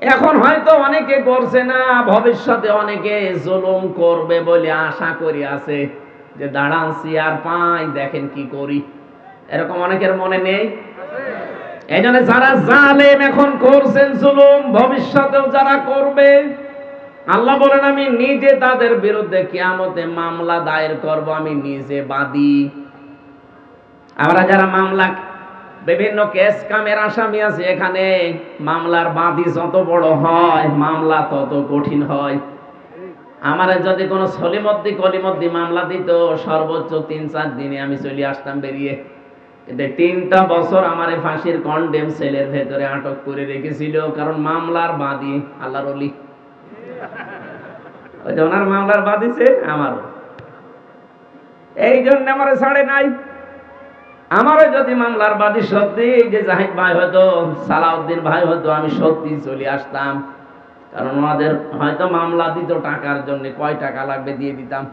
এখন হয়তো অনেকে করছে না, ভবিষ্যতে অনেকে জুলুম করবে বলে আশা করি আছে, যে দাঁড়ান চেয়ার পাই দেখেন কি করি, এরকম অনেকের মনে নেই। এই জন্য যারা জালেম এখন করছেন জুলুম, ভবিষ্যতেও যারা করবে, আল্লাহ বলেন আমি নিজে তাদের বিরুদ্ধে কিয়ামতে মামলা দায়ের করব, আমি নিজে বাদী। আমরা যারা মামলা, বিভিন্ন কেস কামের আসামি আছে, এখানে মামলার বাদী যত বড় হয় মামলা তত কঠিন হয়। আমারে যদি কোনো সলিমদ্দি কলিমদ্দি মামলা দিত, সর্বোচ্চ ৩-৪ দিনে আমি চলে আসতাম বেরিয়ে। কিন্তু ৩টা বছর আমারে ফাঁসির কন্ডেম সেলের ভেতরে আটক করে রেখেছিল, কারণ মামলার বাদী আল্লাহর ওলি। ওই যে ওনার মামলার বাদী সে আমারও, এই জন্য আমারে ছাড়ে নাই। আমারও যদি মামলার বাদী সত্যি যে জাহিদ ভাই হতো, সালাউদ্দিন ভাই হতো, আমি সত্যি চলে আসতাম, কারণ ওনাদের হয়তো মামলা দিত টাকার জন্য, কয় টাকা লাগবে দিয়ে দিতাম।